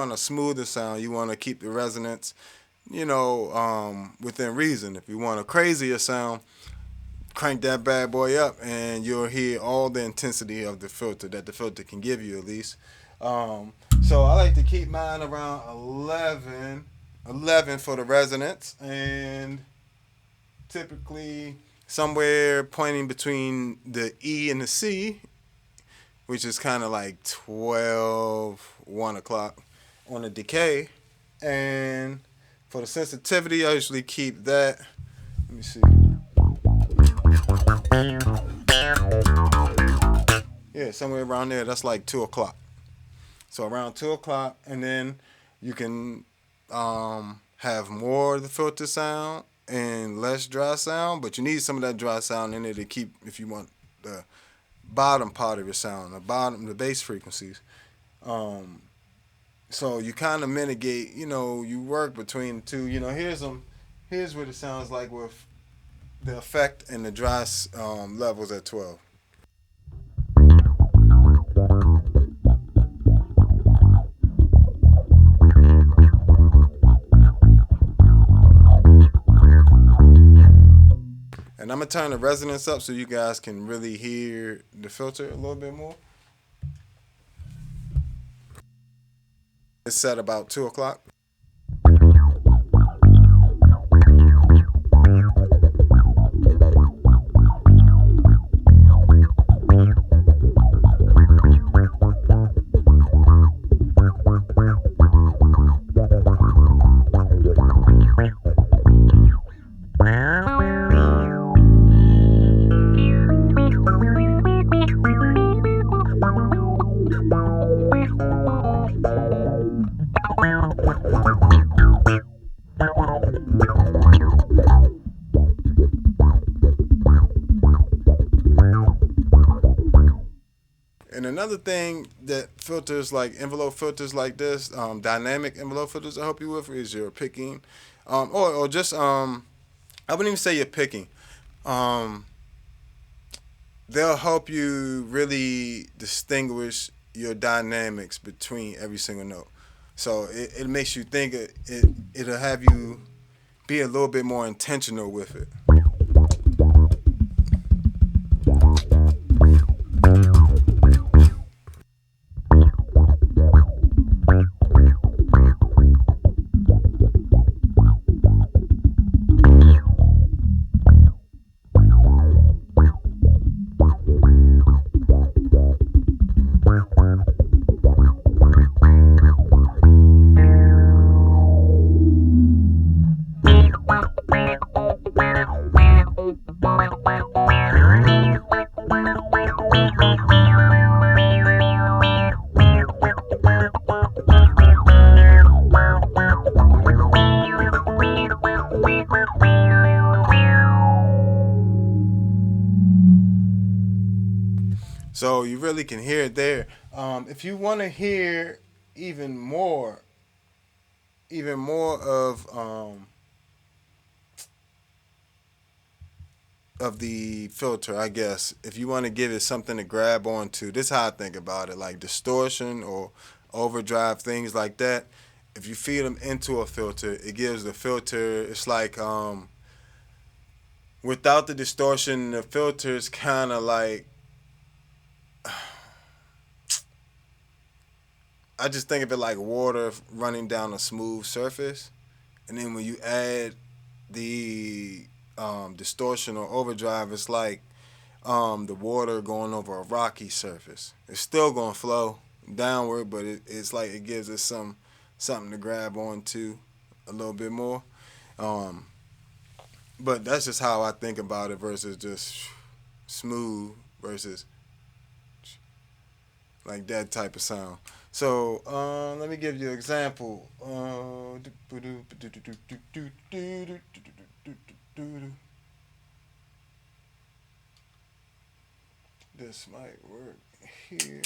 want a smoother sound, you want to keep the resonance, within reason. If you want a crazier sound, crank that bad boy up, and you'll hear all the intensity of the filter that the filter can give you, at least. Um, so I like to keep mine around 11 for the resonance, and typically somewhere pointing between the E and the C, which is kind of like 12, 1 o'clock on the decay. And for the sensitivity, I usually keep that. Let me see. Yeah, somewhere around there. That's like 2 o'clock. So around 2 o'clock, and then you can have more of the filter sound and less dry sound, but you need some of that dry sound in there to keep, if you want the bottom part of your sound, the bass frequencies. Um, so you kind of mitigate, you work between the two. Here's what it sounds like with the effect and the dry levels at 12. And I'm gonna turn the resonance up so you guys can really hear the filter a little bit more. It's set about 2 o'clock. And another thing that filters like envelope filters like this, dynamic envelope filters will help you with is your picking, or just I wouldn't even say you're picking. Um, they'll help you really distinguish your dynamics between every single note. So it makes you think it'll have you be a little bit more intentional with it. So you really can hear it there. If you want to hear even more, even more of the filter, I guess, if you want to give it something to grab onto, this is how I think about it, like distortion or overdrive, things like that. If you feed them into a filter, it gives the filter, it's like without the distortion, the filter is kind of like, I just think of it like water running down a smooth surface. And then when you add the distortion or overdrive, it's like the water going over a rocky surface. It's still going to flow downward, but it's like it gives us something to grab onto a little bit more. Um, but that's just how I think about it versus just smooth versus like that type of sound. So let me give you an example. This might work here.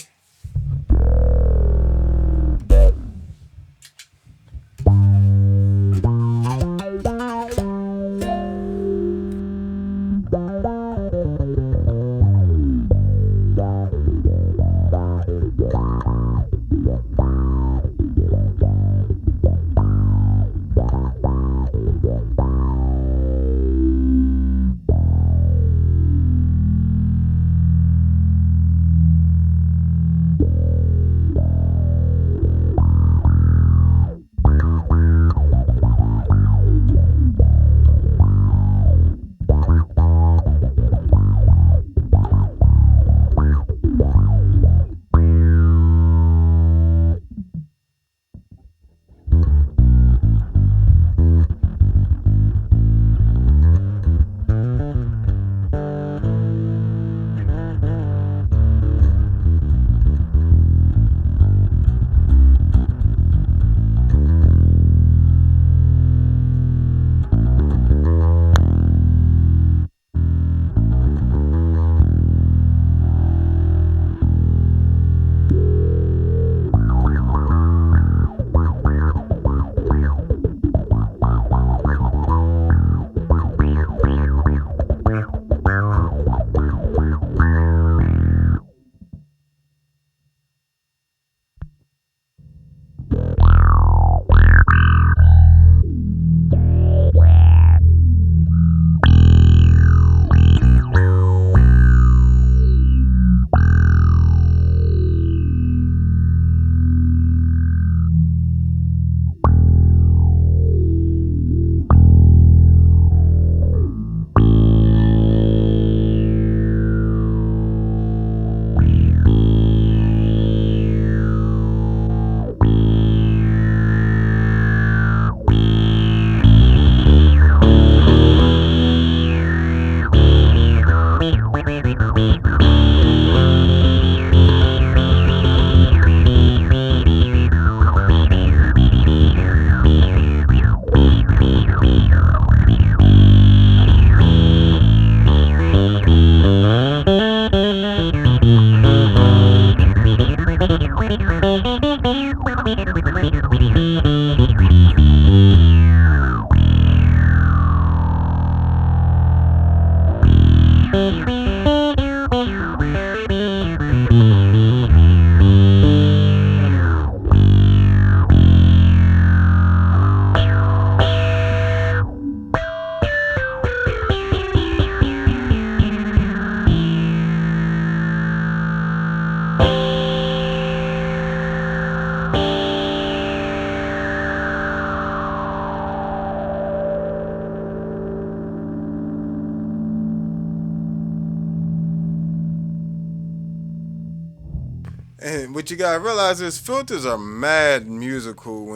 And what you gotta realize is filters are mad musical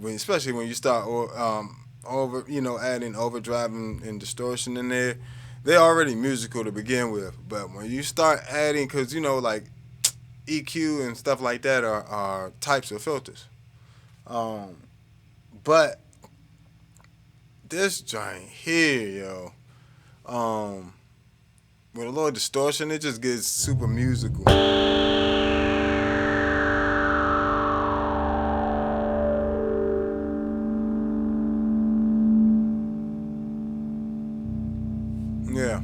especially when you start over, adding overdrive and distortion in there. They're already musical to begin with, but when you start adding, because like EQ and stuff like that are types of filters. Um, but this joint here, yo, with a little distortion, it just gets super musical. Yeah.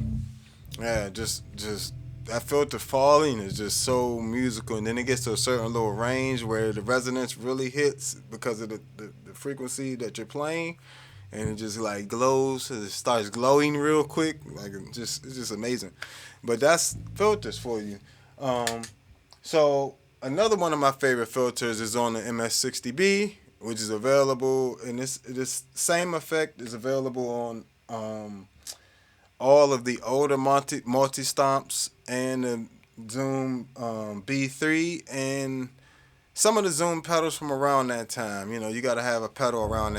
Yeah, just that filter falling is just so musical, and then it gets to a certain little range where the resonance really hits because of the frequency that you're playing, and it just like glows. It starts glowing real quick, like it's just amazing. But that's filters for you. Um, so another one of my favorite filters is on the MS60B, which is available, and this same effect is available on all of the older multi stomps and the Zoom B3 and some of the Zoom pedals from around that time. You got to have a pedal around that